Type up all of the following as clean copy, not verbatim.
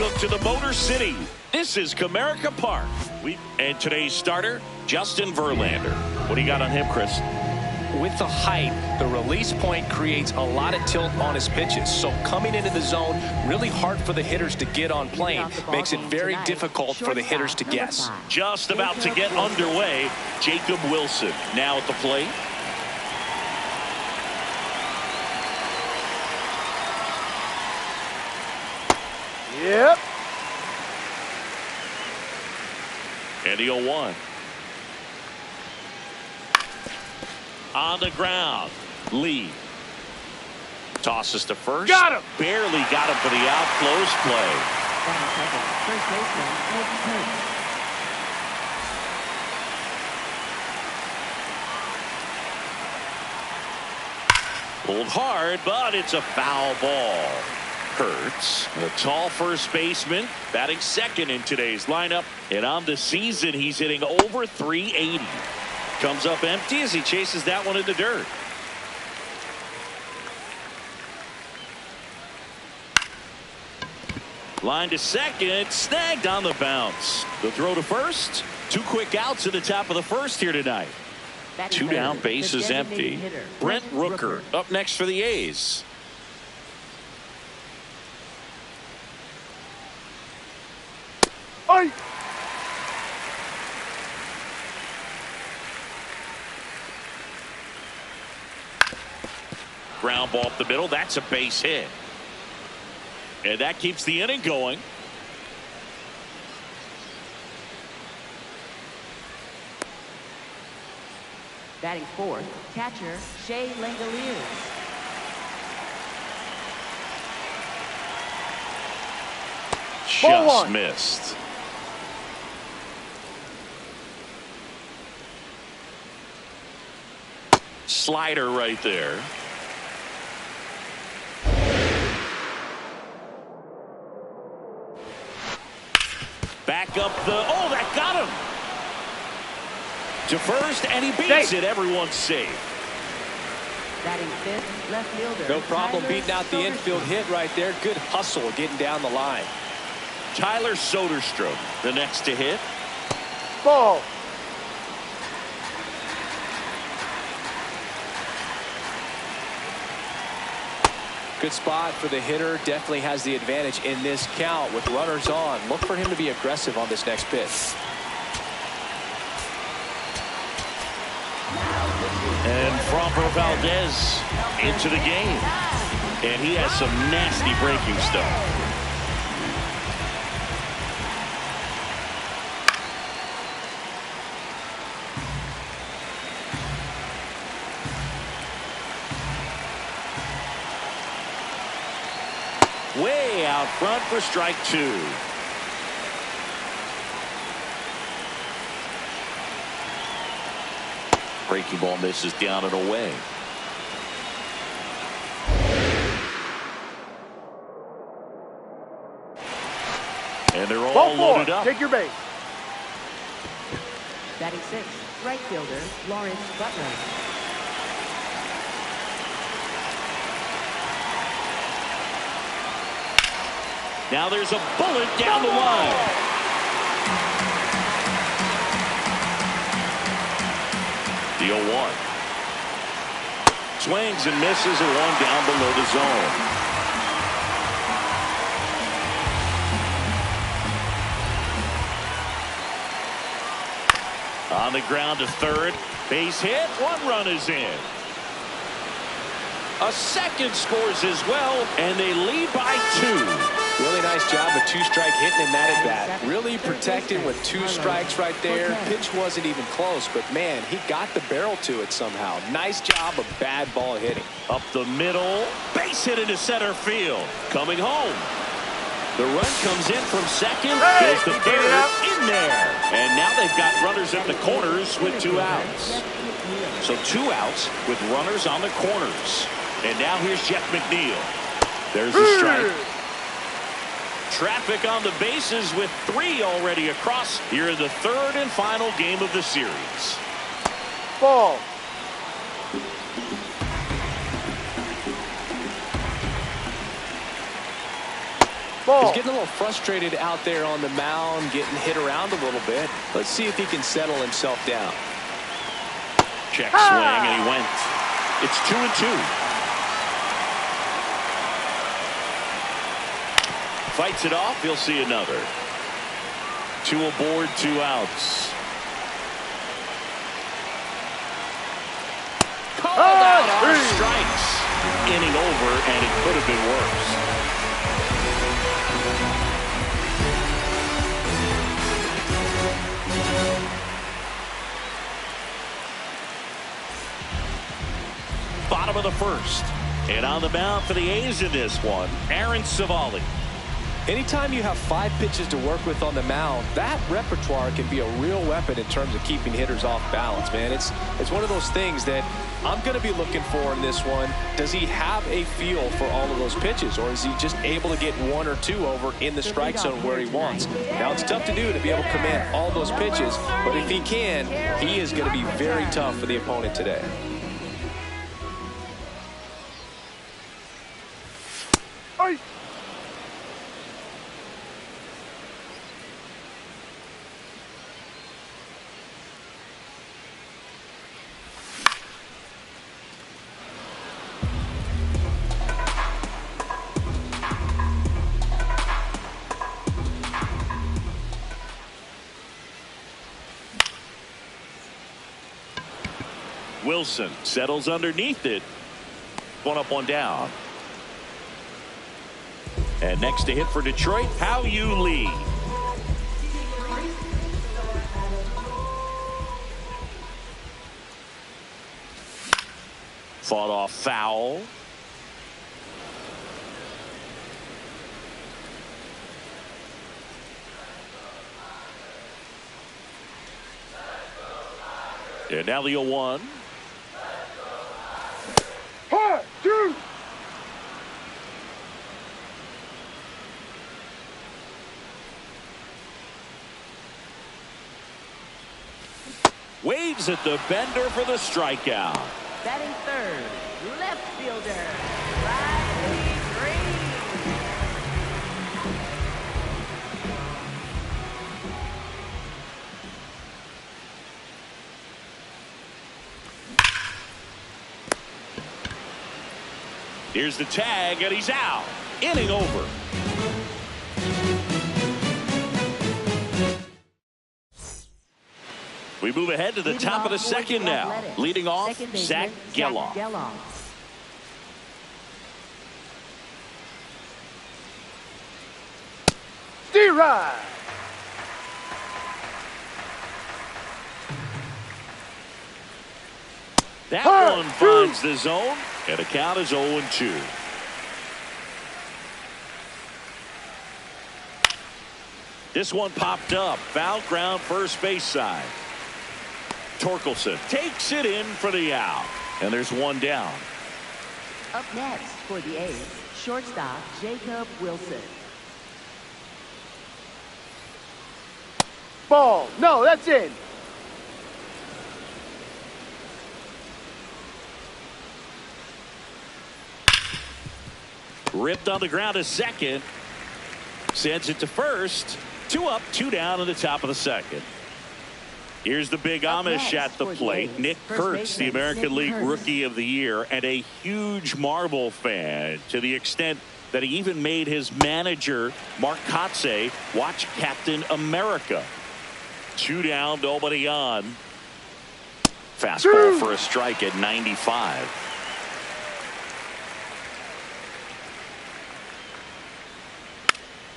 Welcome to the Motor City. This is Comerica Park. And today's starter, Justin Verlander. What do you got on him, Chris? With the height, the release point creates a lot of tilt on his pitches. So coming into the zone, really hard for the hitters to get on plane. Makes it very difficult for the hitters to guess. Just about to get underway, Jacob Wilson now at the plate. Yep. And the 0-1. On the ground, Lee tosses to first. Got him. Barely got him for the out. Close play. Pulled hard, but it's a foul ball. Hurts, the tall first baseman, batting second in today's lineup, and on the season he's hitting over 380. Comes up empty as he chases that one in the dirt. Line to second, snagged on the bounce. The throw to first. 2 quick outs at the top of the first here tonight. 2 down, bases empty. Brent Rooker up next for the A's. Oi. Ground ball up the middle. That's a base hit. And that keeps the inning going. Batting fourth, catcher Shea Langoliers. Just missed. Slider right there. Back up the, oh, that got him. To first, and he beats it. Everyone's safe. Batting fifth, left fielder. No problem beating out the infield hit right there. Good hustle getting down the line. Tyler Soderstrom, the next to hit. Ball. Good spot for the hitter. Definitely has the advantage in this count with runners on. Look for him to be aggressive on this next pitch. And Framber Valdez into the game. And he has some nasty breaking stuff. Way out front for strike 2. Breaking ball misses down and away. And they're all loaded up. Take your base. Batting sixth, right fielder Lawrence Butler. Now there's a bullet down the line. The 0-1. Swings and misses, a 1 down below the zone. On the ground to third. Base hit. 1 run is in. A second scores as well, and they lead by 2. Really nice job of 2-strike hitting in that at bat. Really protecting with 2 strikes right there. Pitch wasn't even close, but man, he got the barrel to it somehow. Nice job of bad ball hitting. Up the middle, base hit into center field. Coming home. The run comes in from second, goes to third, in there. And now they've got runners at the corners with 2 outs. So 2 outs with runners on the corners. And now here's Jeff McNeil. There's the strike. Traffic on the bases with 3 already across here in the 3rd and final game of the series. Ball. He's getting a little frustrated out there on the mound, getting hit around a little bit. Let's see if he can settle himself down. Check swing, and he went. It's 2-2. Fights it off. He'll see another. 2 aboard, 2 outs. Called out on strikes. Inning over, and it could have been worse. Bottom of the first. And on the mound for the A's in this one, Aaron Civale. Anytime you have 5 pitches to work with on the mound, that repertoire can be a real weapon in terms of keeping hitters off balance, man. It's one of those things that I'm going to be looking for in this one. Does he have a feel for all of those pitches, or is he just able to get 1 or 2 over in the strike zone where he wants? Now, it's tough to do to be able to command all those pitches, but if he can, he is going to be very tough for the opponent today. Wilson settles underneath it. 1 up, 1 down. And next to hit for Detroit, How-Yu Lee. Fought off foul. And now the 0-1. 1, 2. Waves at the bender for the strikeout. Batting third, left fielder, Riley Green. Here's the tag, and he's out. Inning over. We move ahead to the top of the second now. Leading off, Zach Geloff. D-Ride. That one finds the zone, and the count is 0-2. This one popped up. Foul ground, first base side. Torkelson takes it in for the out. And there's 1 down. Up next for the A's, shortstop Jacob Wilson. Ball. No, that's in. Ripped on the ground to second. Sends it to first. 2 up, 2 down in the top of the second. Here's the big Amish at the plate. Nick Kurtz, the American League Rookie of the Year, and a huge Marvel fan to the extent that he even made his manager, Mark Kotze, watch Captain America. 2 down, nobody on. Fastball for a strike at 95.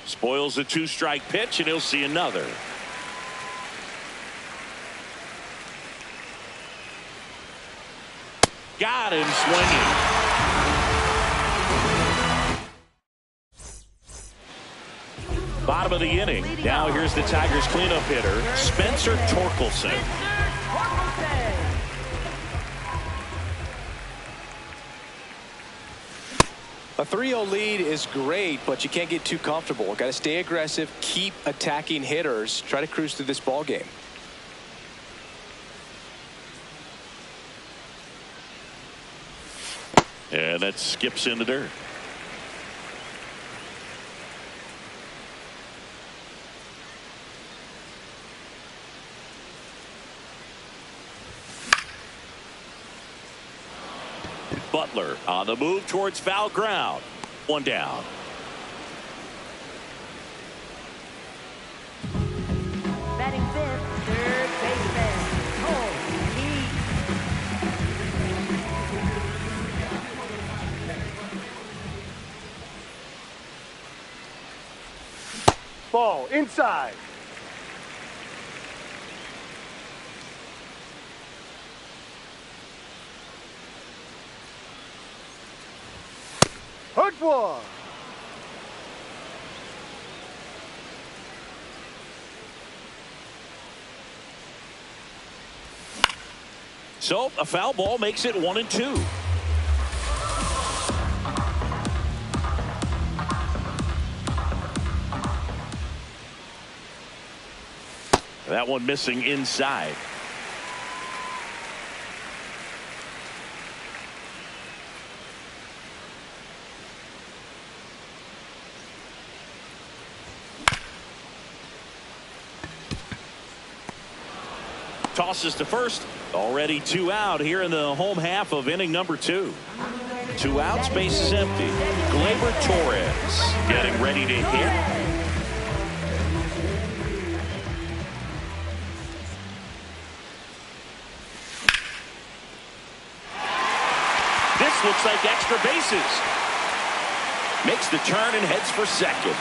Spoils the 2-strike pitch, and he'll see another. Got him swinging. Bottom of the inning. Now here's the Tigers cleanup hitter, Spencer Torkelson. A 3-0 lead is great, but you can't get too comfortable. Got to stay aggressive, keep attacking hitters, try to cruise through this ball game. And that skips in the dirt. Butler on the move towards foul ground. One down. Batting fifth, third baseman, Cole Heath. Ball inside. Hooked one. So a foul ball makes it 1-2. That one missing inside. Tosses to first. Already 2 out here in the home half of inning number 2. 2 outs, base is empty. Gleyber Torres getting ready to hit. This looks like extra bases. Makes the turn and heads for second.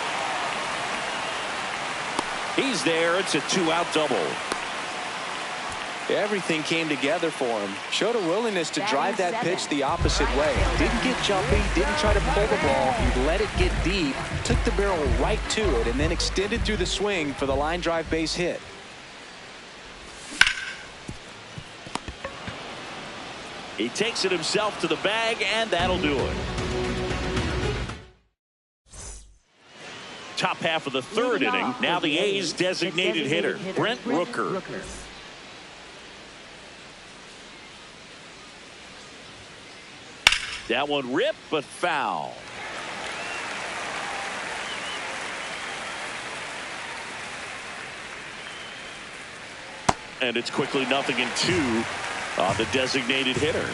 He's there. It's a 2-out double. Everything came together for him. Showed a willingness to drive that pitch the opposite way. Didn't get jumpy, didn't try to pull the ball. He let it get deep, took the barrel right to it, and then extended through the swing for the line drive base hit. He takes it himself to the bag, and that'll do it. Top half of the third inning. Now the A's designated hitter, Brent Rooker. That one ripped, but foul. And it's quickly 0-2 on the designated hitter.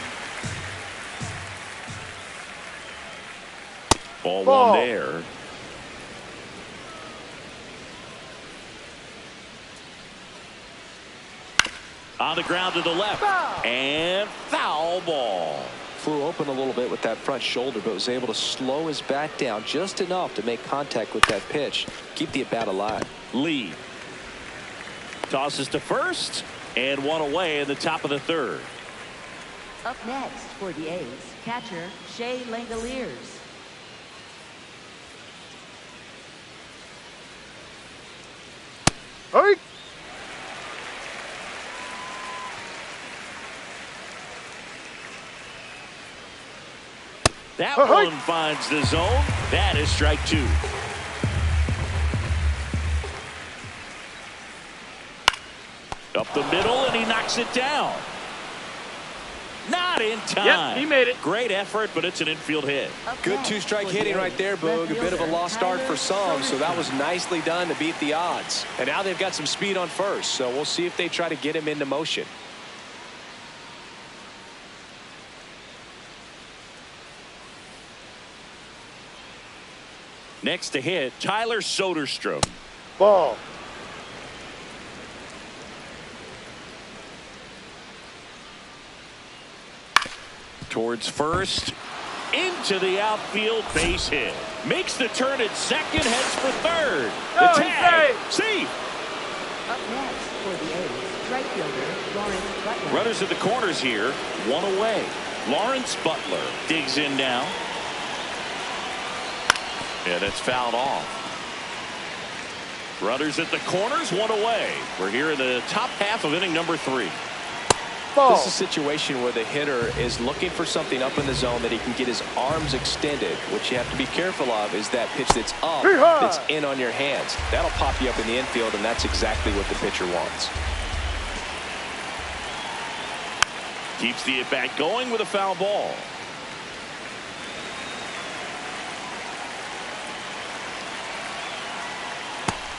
Ball one there. On the ground to the left. And foul ball. Flew open a little bit with that front shoulder, but was able to slow his bat down just enough to make contact with that pitch. Keep the at-bat alive. Lee tosses to first, and one away in the top of the third. Up next for the A's, catcher Shea Langoliers. Hey. That one finds the zone. That is strike 2. Up the middle, and he knocks it down. Not in time. Yep, he made it. Great effort, but it's an infield hit. Good 2-strike hitting right there, Boog. A bit of a lost start for some, so that was nicely done to beat the odds. And now they've got some speed on first, so we'll see if they try to get him into motion. Next to hit, Tyler Soderstrom. Ball. Towards first, into the outfield, base hit. Makes the turn at second, heads for third. The tag, see. Up next for the A's, right fielder Lawrence Butler. Runners at the corners here, one away. Lawrence Butler digs in now. Yeah, that's fouled off. Runners at the corners, one away. We're here in the top half of inning number 3. Ball. This is a situation where the hitter is looking for something up in the zone that he can get his arms extended. What you have to be careful of is that pitch that's up, that's in on your hands. That'll pop you up in the infield, and that's exactly what the pitcher wants. Keeps the at-bat going with a foul ball.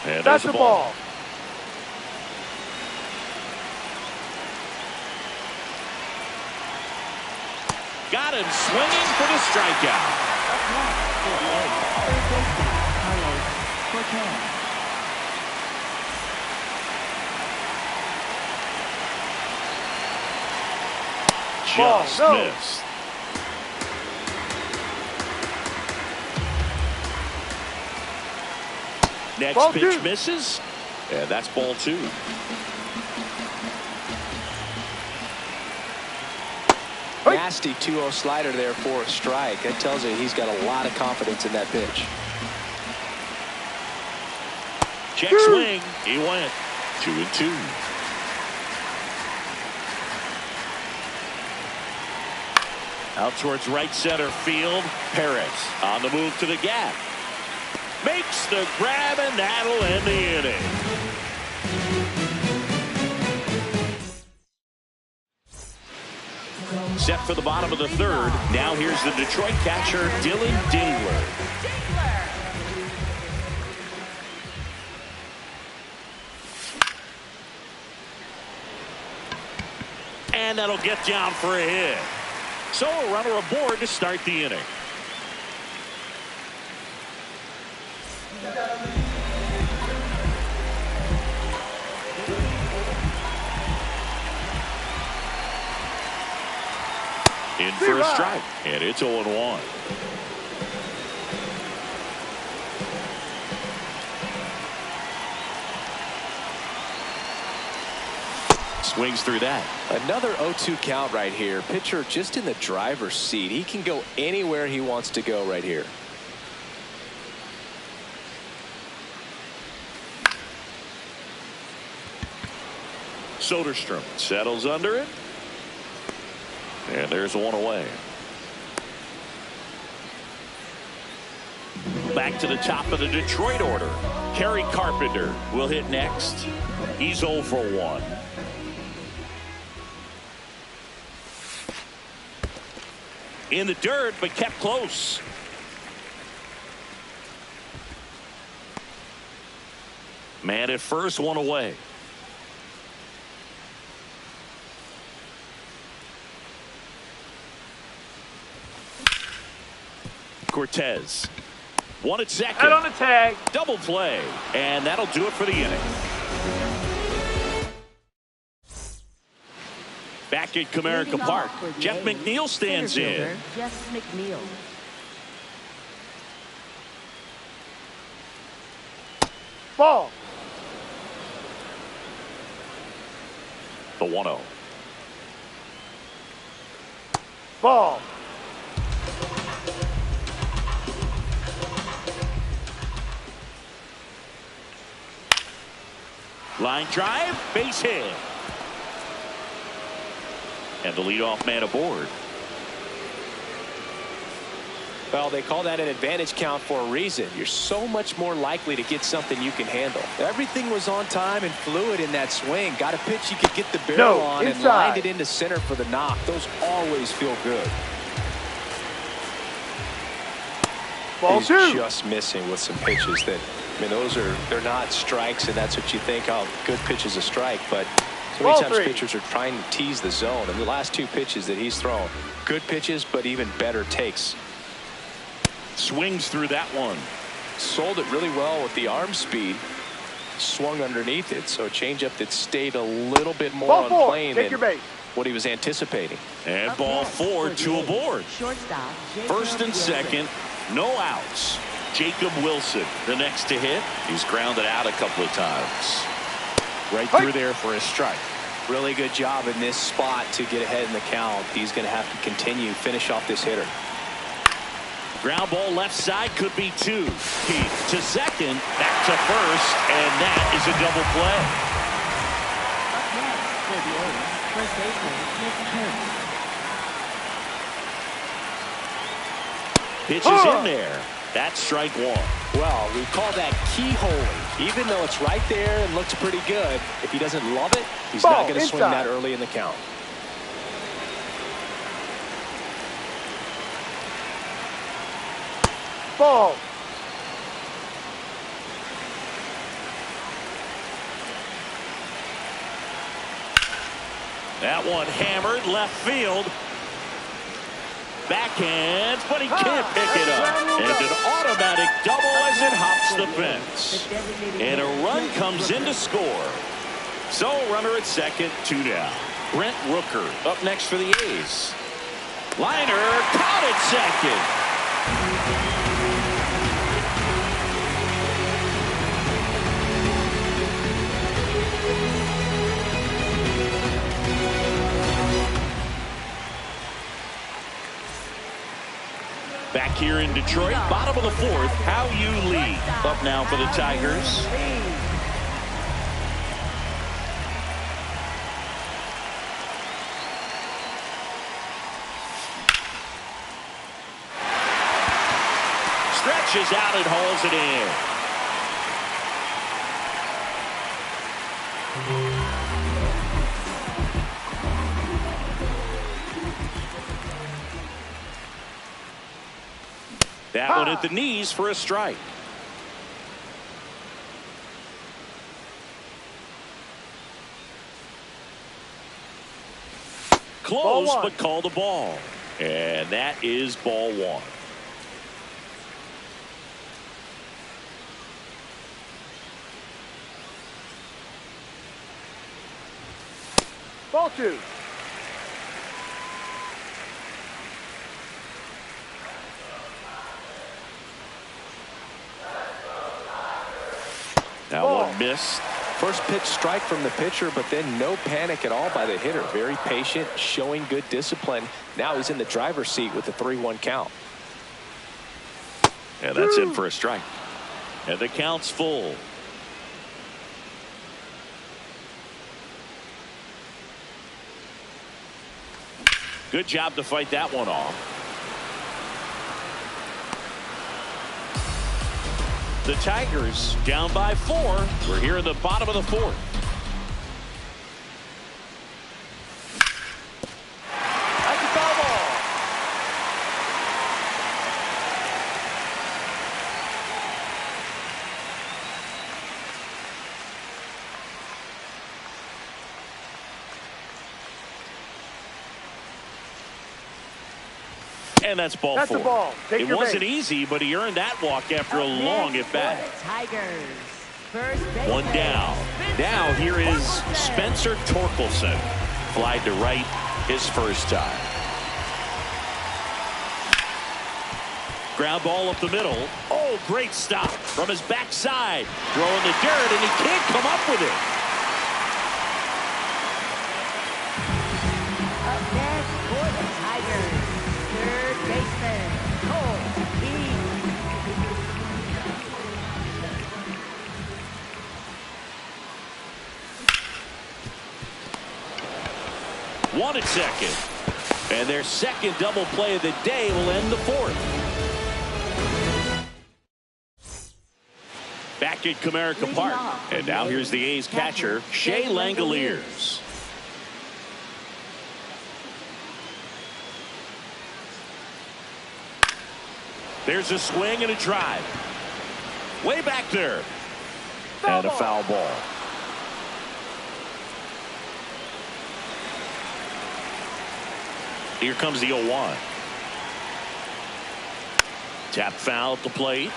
And That's the ball. Got him swinging for the strikeout. Up next for the A's, third baseman, Carlos Cortez. Just no. missed. Next Ball pitch two. misses. And that's ball 2. Nasty 2-0 slider there for a strike. That tells you he's got a lot of confidence in that pitch. Check swing. He went 2-2. Out towards right center field. Perez on the move to the gap. Makes the grab, and that'll end the inning. Set for the bottom of the 3rd. Now here's the Detroit catcher, Dylan Dingler. And that'll get down for a hit. So a runner aboard to start the inning. In for a strike, and it's 0-1. Swings through that. Another 0-2 count right here. Pitcher just in the driver's seat. He can go anywhere he wants to go right here. Soderstrom settles under it. And there's one away. Back to the top of the Detroit order. Kerry Carpenter will hit next. He's 0 for 1. In the dirt, but kept close. Man at first, one away. Cortez. One at second. Out on the tag. Double play. And that'll do it for the inning. Back at Comerica Park, Jeff McNeil stands in. Jeff McNeil. Ball. The 1-0. Ball. Line drive, base hit. And the leadoff man aboard. Well, they call that an advantage count for a reason. You're so much more likely to get something you can handle. Everything was on time and fluid in that swing. Got a pitch you could get the barrel on and lined it into center for the knock. Those always feel good. Ball He's 2. just missing with some pitches that, I mean, they're not strikes, and that's what you think, oh, good pitch is a strike. But so many times pitchers are trying to tease the zone. And the last 2 pitches that he's thrown, good pitches, but even better takes. Swings through that one. Sold it really well with the arm speed. Swung underneath it, so a changeup that stayed a little bit more on plane than what he was anticipating. And ball 4, 2 aboard. Shortstop, First and second, no outs. Jacob Wilson, the next to hit. He's grounded out a couple of times. Right through there for a strike. Really good job in this spot to get ahead in the count. He's going to have to continue, finish off this hitter. Ground ball left side, could be 2. Keith to second, back to first, and that is a double play. Up next for the A's, first baseman, Nick Kurtz. Pitch is in there. That's strike 1. Well, we call that keyholing. Even though it's right there and looks pretty good, if he doesn't love it, he's not going to swing that early in the count. Ball. That one hammered left field. backhands, but he can't pick it up. And an automatic double as it hops the fence. And a run comes in to score. So runner at second, 2 down. Brent Rooker up next for the A's. Liner caught at second. Back here in Detroit, bottom of the fourth, How You Lead. Up now for the Tigers. Stretches out and hauls it in. That one at the knees for a strike. Close, but call the ball. And that is ball 1. Ball 2. That one missed. First pitch strike from the pitcher, but then no panic at all by the hitter. Very patient, showing good discipline. Now he's in the driver's seat with the 3-1 count. And that's in for a strike. And the count's full. Good job to fight that one off. The Tigers down by 4. We're here in the bottom of the fourth. That's a foul ball. And that's ball 4. That's the ball. Take It wasn't easy, but he earned that walk after a long at bat. Tigers. First baseman, One down. Now here is Spencer Torkelson. Flied to right his first time. Ground ball up the middle. Oh, great stop from his backside. Throwing the dirt, and he can't come up with it. Up next for the Tigers. Third baseman, Cole One at second. And their second double play of the day will end the fourth. Back at Comerica Park. And now here's the A's catcher, Shea Langoliers. There's a swing and a drive. Way back there. And a foul ball. Here comes the 0-1. Tap foul at the plate.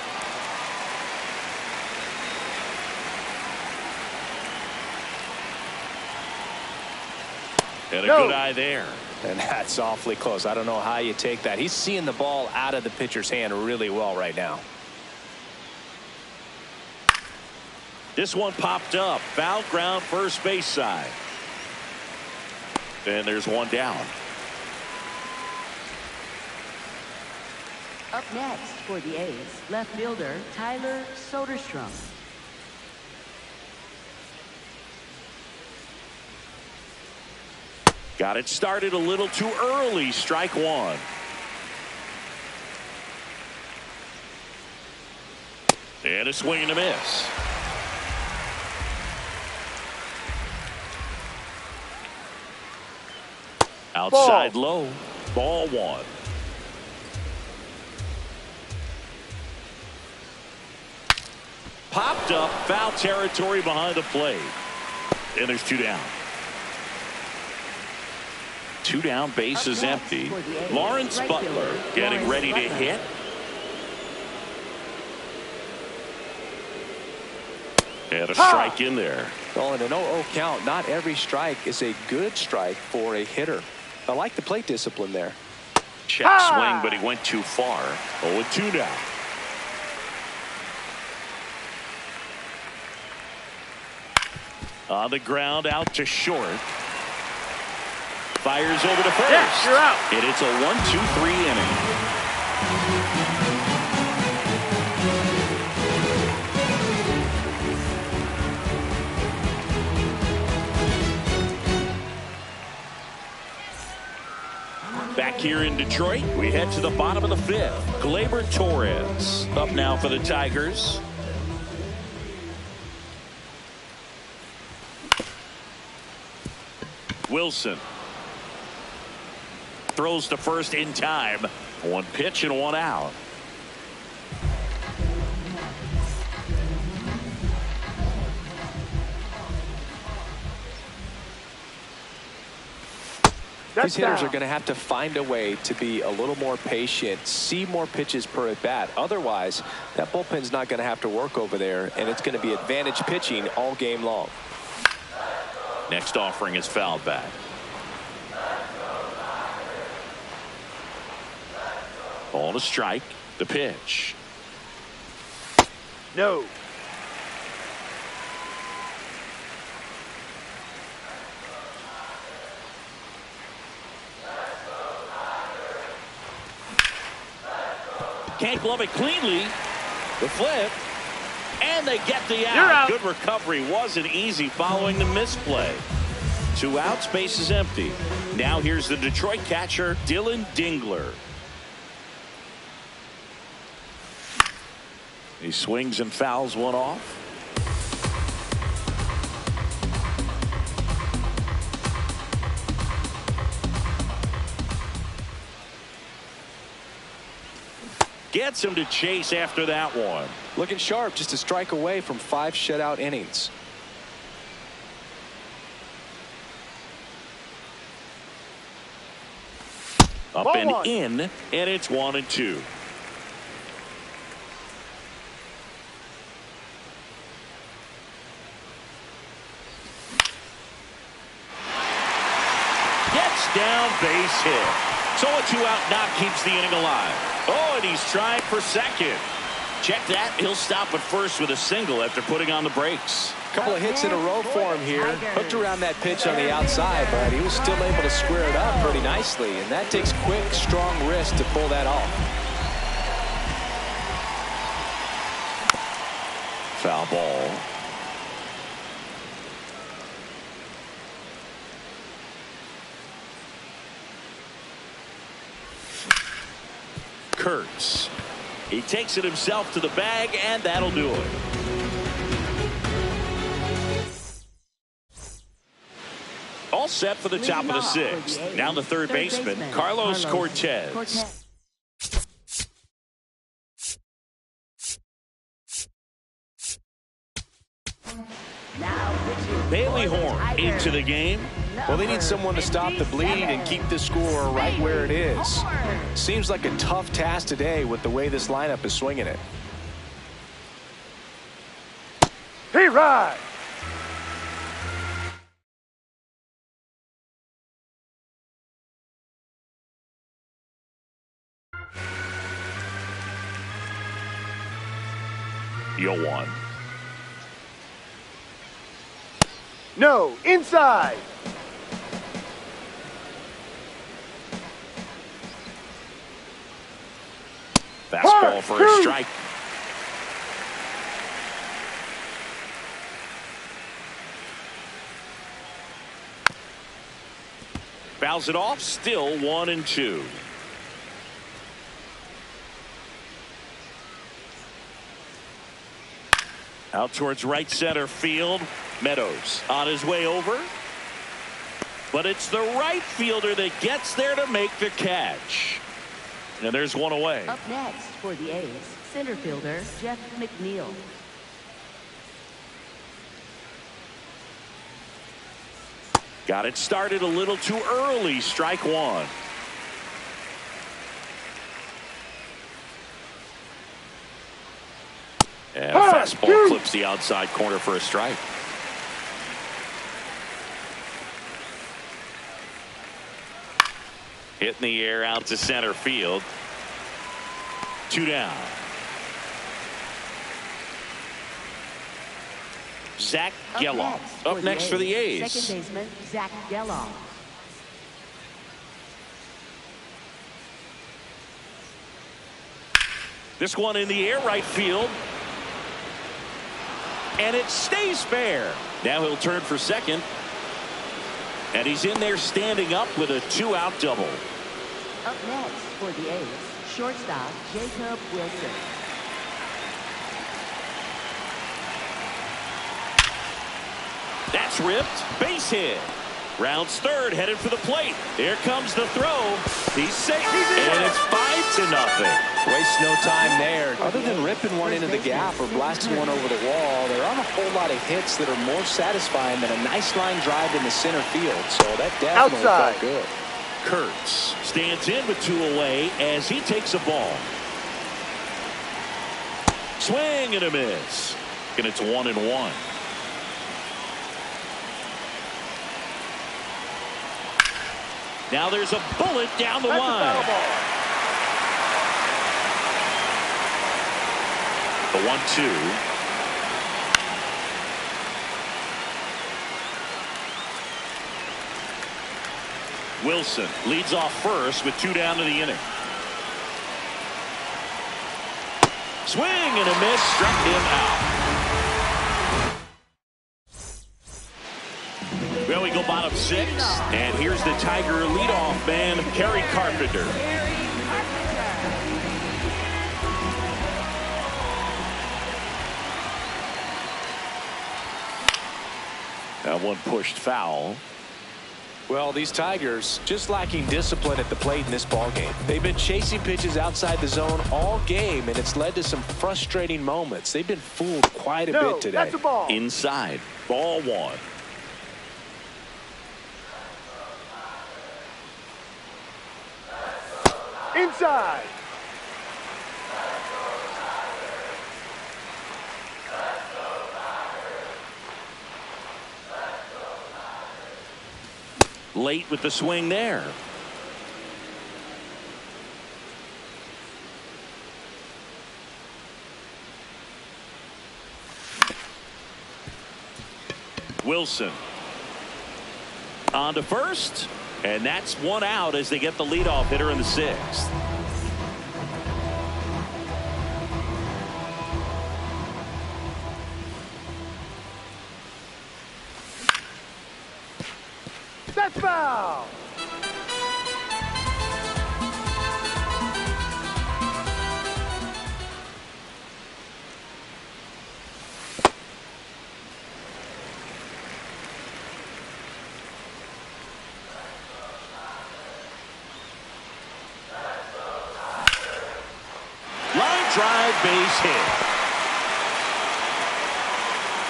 And a good eye there. And that's awfully close. I don't know how you take that. He's seeing the ball out of the pitcher's hand really well right now. This one popped up. Foul ground first base side. And there's one down. Up next for the A's, left fielder Tyler Soderstrom. Got it started a little too early. Strike one. And a swing and a miss. Outside low. Ball 1. Popped up, foul territory behind the plate. And there's 2 down. 2 down, bases Up next empty. for the A's, Lawrence right Butler fielder, getting Lawrence ready to Butler. hit. And a strike in there. Well, in an 0-0 count, not every strike is a good strike for a hitter. I like the plate discipline there. Check swing, but he went too far. 0-2 now. On the ground, out to short. Fires over to first. Yes, you're out. And it's a 1-2-3 inning. Back here in Detroit, we head to the bottom of the 5th. Gleyber Torres up now for the Tigers. Wilson throws to first in time. 1 pitch and 1 out. These hitters are going to have to find a way to be a little more patient, see more pitches per at bat. Otherwise, that bullpen's not going to have to work over there, and it's going to be advantage pitching all game long. Next offering is fouled back. Ball to strike. The pitch. No. Can't glove it cleanly. The flip. And they get the out. You're out. Good recovery. Wasn't easy following the misplay. 2 outs, base is empty. Now here's the Detroit catcher, Dylan Dingler. He swings and fouls one off. Gets him to chase after that one. Looking sharp, just a strike away from 5 shutout innings. Up Ball and one. in, and it's 1-2. Gets down, base hit. So a 2-out knock keeps the inning alive. Oh, and he's trying for second. Check that. He'll stop at first with a single after putting on the brakes. Couple of hits in a row for him here. Hooked around that pitch on the outside, but he was still able to square it up pretty nicely, and that takes quick, strong wrist to pull that off. Foul ball. Kurtz. He takes it himself to the bag, and that'll do it. All set for the top of the 6th. Now the third baseman, Carlos Cortez. Bailey Horn into the game. Well, they need someone to stop the bleed and keep the score right where it is. Seems like a tough task today with the way this lineup is swinging it. He rides. You'll one. No. Inside. Fastball for a strike. Fouls it off. Still 1-2. Out towards right center field. Meadows on his way over. But it's the right fielder that gets there to make the catch. And there's one away. Up next for the A's, center fielder Jeff McNeil. Got it started a little too early. Strike one. And a fastball clips the outside corner for a strike. Hit in the air out to center field. 2 down. Zach Geloff up next for the A's. Second baseman, Zach Geloff. This one in the air right field. And it stays fair. Now he'll turn for second. And he's in there standing up with a 2-out double. Up next for the A's, shortstop Jacob Wilson. That's ripped. Base hit. Rounds third, headed for the plate. Here comes the throw. He's safe. And it's 5-0. Waste no time there. Other than ripping one into the gap or blasting one over the wall, there aren't a whole lot of hits that are more satisfying than a nice line drive in the center field. So that definitely felt good. Kurtz stands in with 2 away as he takes a ball. Swing and a miss. And it's 1-1. Now there's a bullet down the line. The 1-2. Wilson leads off first with 2 down to the inning. Swing and a miss, struck him out. Well, we go bottom 6, and here's the Tiger leadoff man, Kerry Carpenter. That one pushed foul. Well, these Tigers just lacking discipline at the plate in this ballgame. They've been chasing pitches outside the zone all game, and it's led to some frustrating moments. They've been fooled quite a bit today. That's a ball. Inside, ball 1. Inside. Late with the swing there. Wilson on to first, and that's 1 out as they get the leadoff hitter in the 6th. That's foul. Line drive, base hit.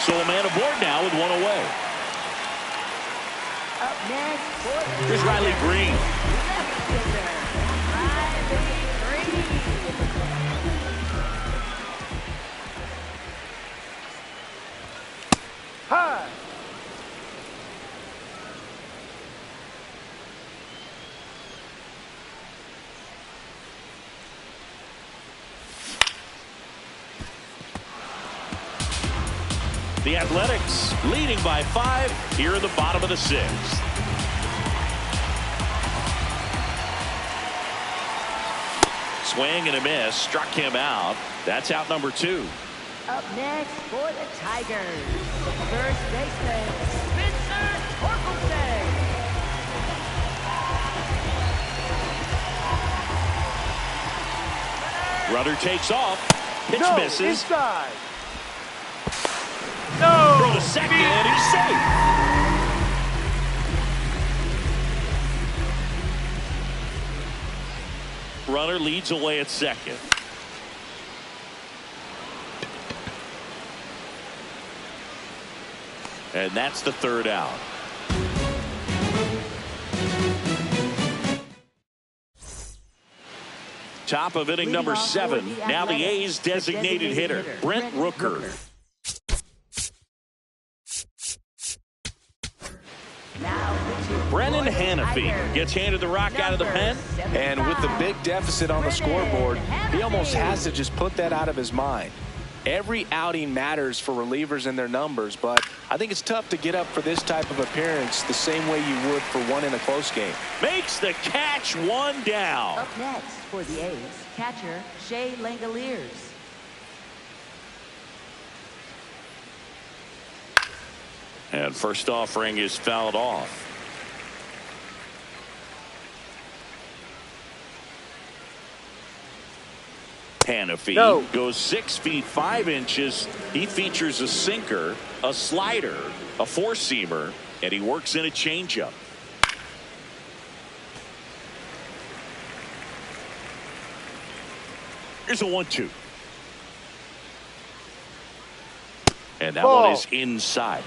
So a man aboard now with 1 away. Up next for the Here's Riley Green. High. The Athletics leading by 5 here in the bottom of the 6th. Swing and a miss, struck him out. That's out number 2. Up next for the Tigers, first baseman Spencer Torkelson. Runner takes off. Pitch misses. Inside. Throw to second, and he's safe. Runner leads away at second. And that's the 3rd out. Top of inning number 7. Now the A's designated hitter, Brent Rooker. Brennan Hanafy gets handed the rock out of the pen. And with the big deficit on the scoreboard, he almost has to just put that out of his mind. Every outing matters for relievers and their numbers, but I think it's tough to get up for this type of appearance the same way you would for one in a close game. Makes the catch, 1 down. Up next for the A's, catcher Shea Langoliers. And first offering is fouled off. Hanafy goes 6 feet 5 inches. He features a sinker, a slider, a four-seamer, and he works in a changeup. Here's a 1-2. And that one is inside.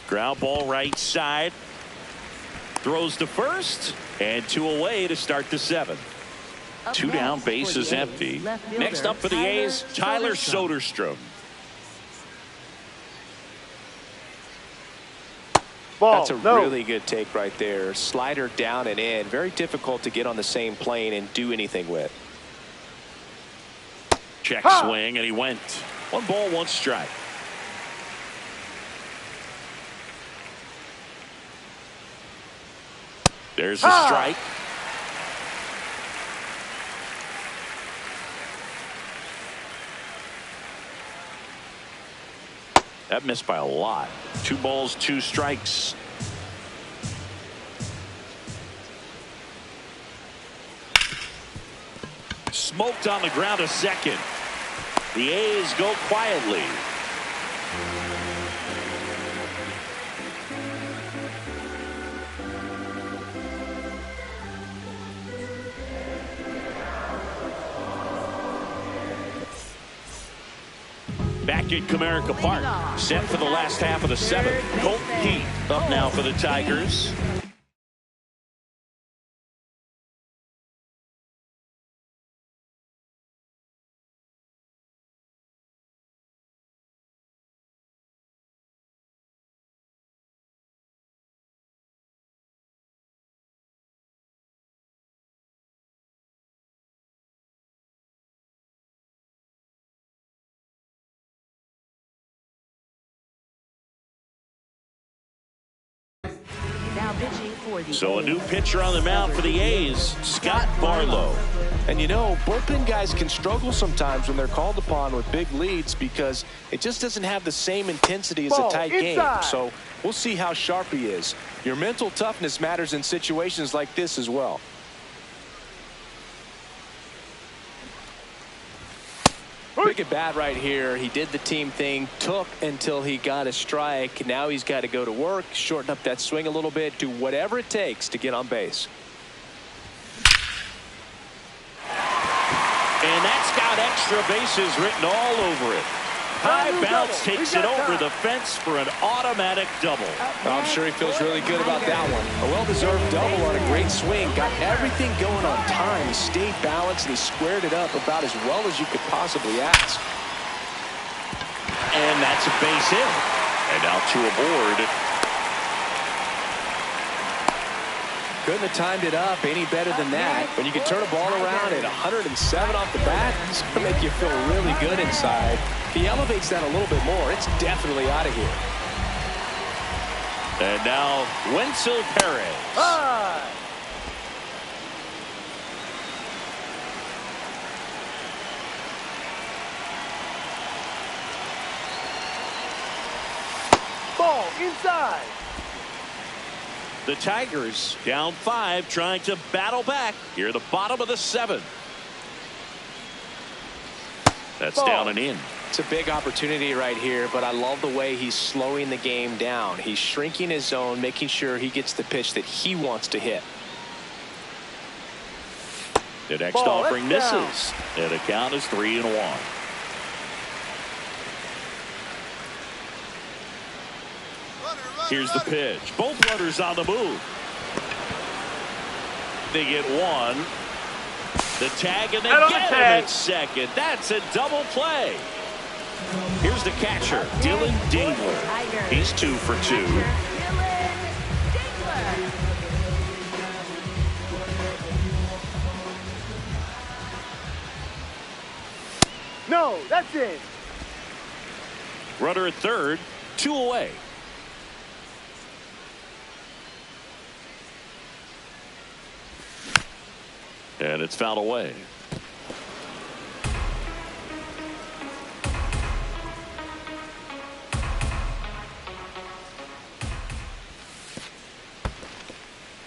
Ground ball right side. Throws to first, and 2 away to start the 7th. 2 down, base is empty. Next up for the A's, Tyler Soderstrom. That's a really good take right there. Slider down and in. Very difficult to get on the same plane and do anything with. Check swing, and he went. 1 ball, 1 strike. There's a strike. That missed by a lot. 2 balls, 2 strikes. Smoked on the ground, a second. The A's go quietly. Back at Comerica Park, set for the last half of the 7th. Colton Heat up now for the Tigers. So a new pitcher on the mound for the A's, Scott Barlow. And you know, bullpen guys can struggle sometimes when they're called upon with big leads because it just doesn't have the same intensity as a tight game. So we'll see how sharp he is. Your mental toughness matters in situations like this as well. Big at bat right here. He did the team thing, took until he got a strike. Now he's got to go to work, shorten up that swing a little bit, do whatever it takes to get on base. And that's got extra bases written all over it. High bounce takes it over the fence for an automatic double. I'm sure he feels really good about that one. A well-deserved double on a great swing. Got everything going on time. He stayed balanced and he squared it up about as well as you could possibly ask. And that's a base hit. And now 2 aboard. Couldn't have timed it up any better than that. When you can turn a ball around at 107 off the bat, it's going to make you feel really good inside. If he elevates that a little bit more, it's definitely out of here. And now Wenzel Perez. Ball inside. The Tigers down 5, trying to battle back here at the bottom of the 7th. That's down and in. It's a big opportunity right here, but I love the way he's slowing the game down. He's shrinking his zone, making sure he gets the pitch that he wants to hit. The next offering misses. And the count is 3-1. Here's the pitch. Both runners on the move. They get one. The tag, and they get him at second. That's a double play. Here's the catcher, Dylan Dingler. He's 2 for 2. No, that's it. Runner at third, 2 away. And it's fouled away.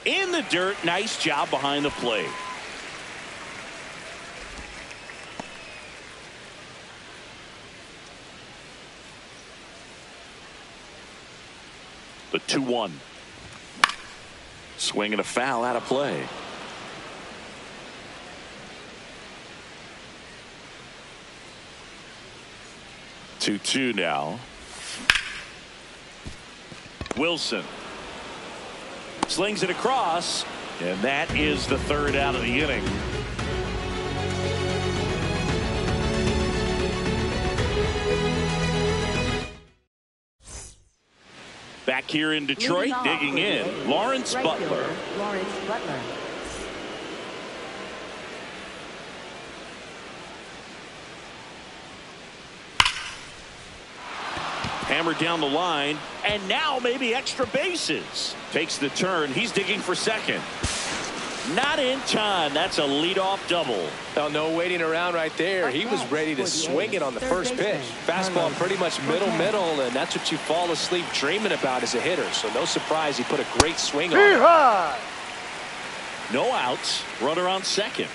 In the dirt, nice job behind the plate. The 2-1. Swing and a foul out of play. 2-2 now. Wilson slings it across, and that is the third out of the inning. Back here in Detroit, digging in, Lawrence Butler. Hammered down the line, and now maybe extra bases. Takes the turn. He's digging for second. Not in time. That's a leadoff double. Oh, no waiting around right there. He was ready to swing it on the first pitch. Fastball pretty much middle, and that's what you fall asleep dreaming about as a hitter. So no surprise he put a great swing on it. No outs. Runner on second.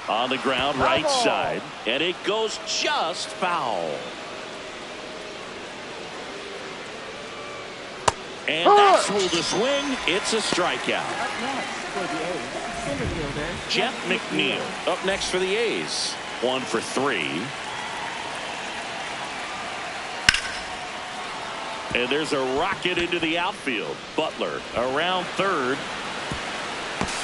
On the ground, right side, and it goes just foul. And that's ruled a swing. It's a strikeout. Up next for the A's, center fielder Jeff McNeil up next for the A's. 1 for 3. And there's a rocket into the outfield. Butler around third.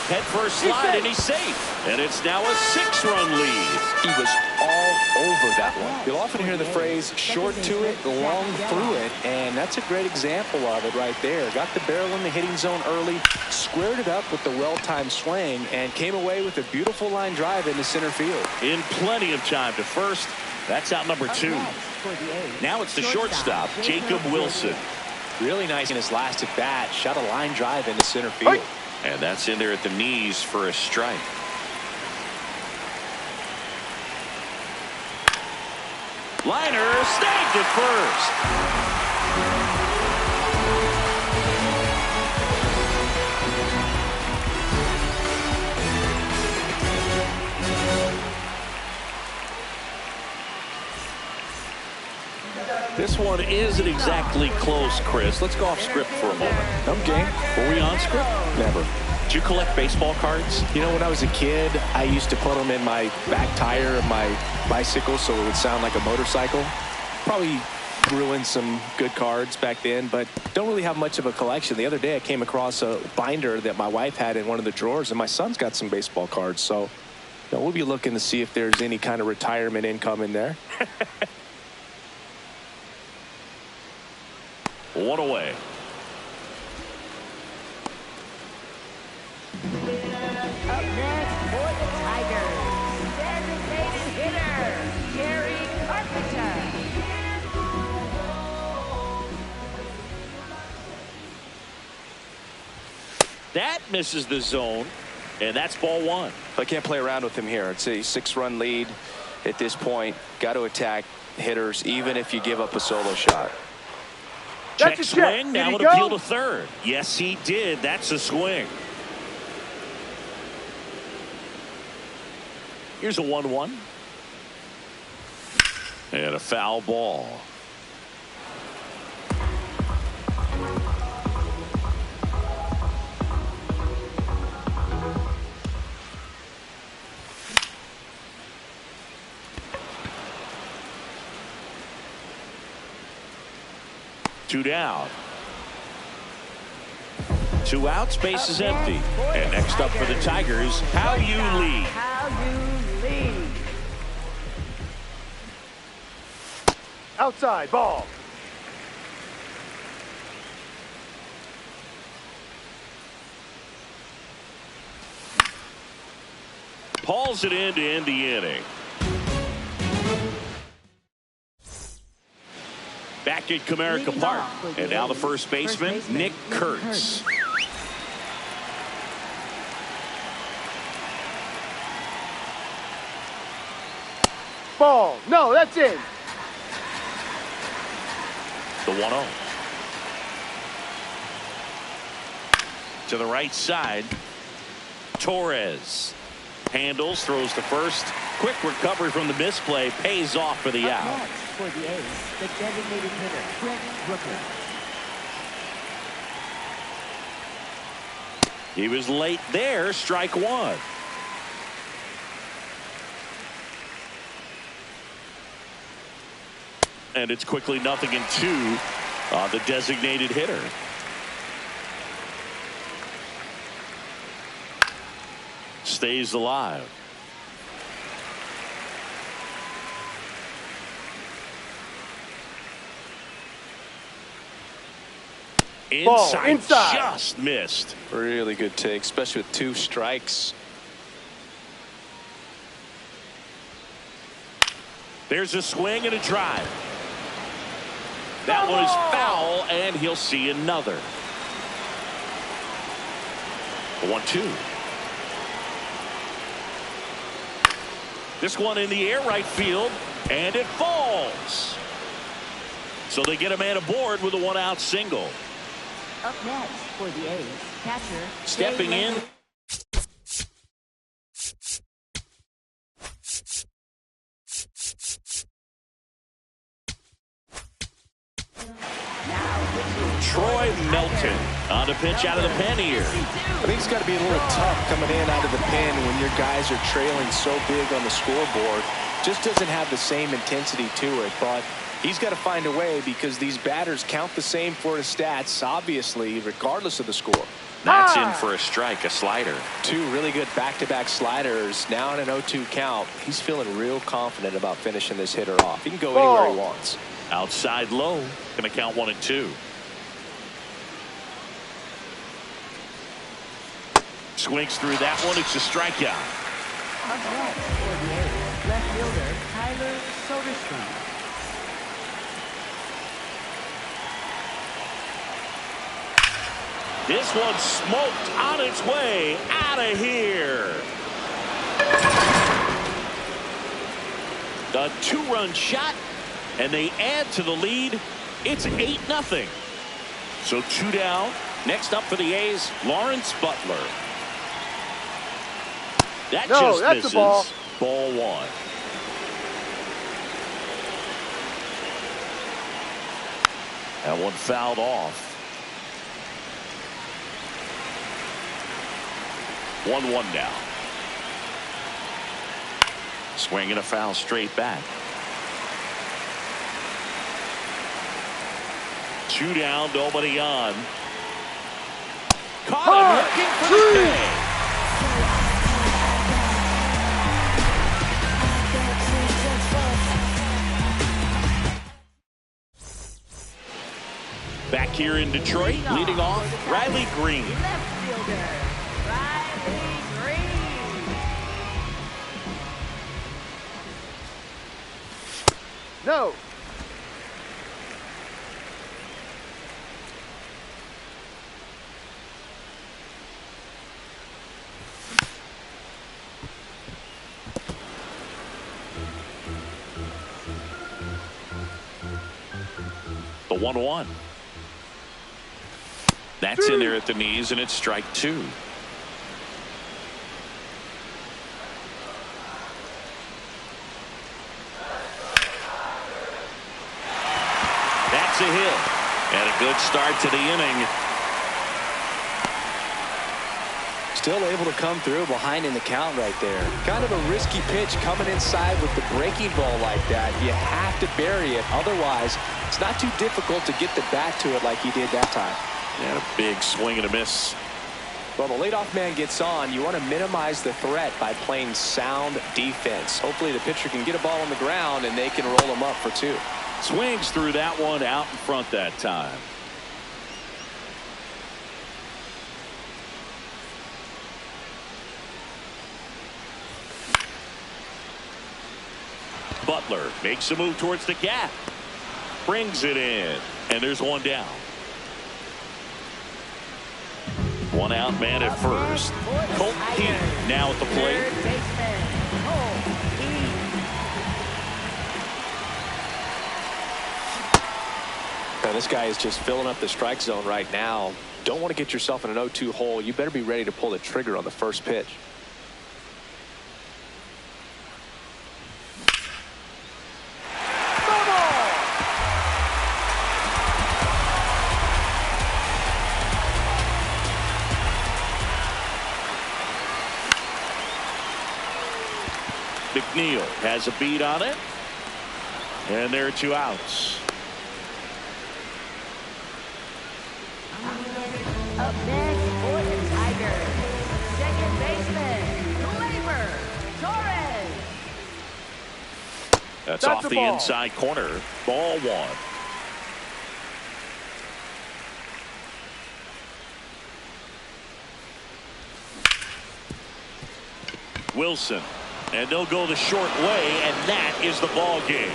Head first slide, and he's safe. And it's now a 6-run lead. He was all over that one. You'll often hear the phrase short to it, long through it, and that's a great example of it right there. Got the barrel in the hitting zone early, squared it up with the well-timed swing, and came away with a beautiful line drive into center field. In plenty of time to first. That's out number 2. Now it's the shortstop, Jacob Wilson. Really nice in his last at bat. Shot a line drive into center field. And that's in there at the knees for a strike. Liner snagged at first. This one isn't exactly close, Chris. Let's go off script for a moment. I'm game. Were we on script? Never. Did you collect baseball cards? You know, when I was a kid, I used to put them in my back tire of my bicycle so it would sound like a motorcycle. Probably ruined some good cards back then, but don't really have much of a collection. The other day I came across a binder that my wife had in one of the drawers, and my son's got some baseball cards. So you know, we'll be looking to see if there's any kind of retirement income in there. 1 away. Up next for the Tigers, designated hitter, Gary Carpenter. That misses the zone, and that's ball 1. I can't play around with him here. It's a 6-run lead at this point. Got to attack hitters, even if you give up a solo shot. Check swing. Now it appeal to third. Yes, he did. That's a swing. Here's a 1-1. And a foul ball. Two down. Two outs, base is empty. And next up for the Tigers, How You Lead. Outside, ball. Hauls it in to end the inning. Back at Comerica Park. And now the first baseman, Nick Kurtz. Ball. No, that's in. The 1-0. To the right side. Torres. Handles, throws to first. Quick recovery from the misplay. Pays off for the out. Next for the A's, the designated hitter, Brent Brooker. He was late there. Strike one. And it's quickly 0-2 on the designated hitter. Stays alive. Inside, just missed. Really good take, especially with 2 strikes. There's a swing and a drive. That one is foul, and he'll see another. 1-2. This one in the air right field, and it falls. So they get a man aboard with a 1-out single. Up next for the A's, catcher. Stepping in. Troy Melton on to pitch out of the pen here. I think it's got to be a little tough coming in out of the pen when your guys are trailing so big on the scoreboard. Just doesn't have the same intensity to it, but he's got to find a way because these batters count the same for his stats, obviously, regardless of the score. That's in for a strike, a slider. 2 really good back-to-back sliders. Now in an 0-2 count. He's feeling real confident about finishing this hitter off. He can go anywhere he wants. Outside low. Going to count 1-2. Swings through that one. It's a strikeout. Up next for the A's, left fielder Tyler Soderstrom. This one smoked on its way out of here. A 2-run shot, and they add to the lead. It's 8-0. So 2 down. Next up for the A's, Lawrence Butler. That just that's misses. A ball. Ball 1. That one fouled off. 1-1 now. Swing and a foul straight back. 2 down, nobody on. Caught him looking for the bag. Back here in Detroit, leading off, Riley Green. Left fielder, Riley Green. No. The 1-1. That's in there at the knees, and it's strike 2. That's a hit. And a good start to the inning. still able to come through behind in the count right there. Kind of a risky pitch coming inside with the breaking ball like that. You have to bury it. Otherwise, it's not too difficult to get the bat to it like he did that time. And a big swing and a miss. Well, the leadoff man gets on. You want to minimize the threat by playing sound defense. Hopefully the pitcher can get a ball on the ground and they can roll him up for 2. Swings through that one out in front that time. Butler makes a move towards the gap. Brings it in. And there's one down. One out man at first. Colt Heat now at the plate. Now this guy is just filling up the strike zone right now. Don't want to get yourself in an 0-2 hole. You better be ready to pull the trigger on the first pitch. McNeil has a beat on it. And there are 2 outs. Up next for the Tigers, second baseman, Gleyber Torres. That's That's off a the ball. inside corner. Ball 1. Wilson. And they'll go the short way, and that is the ball game.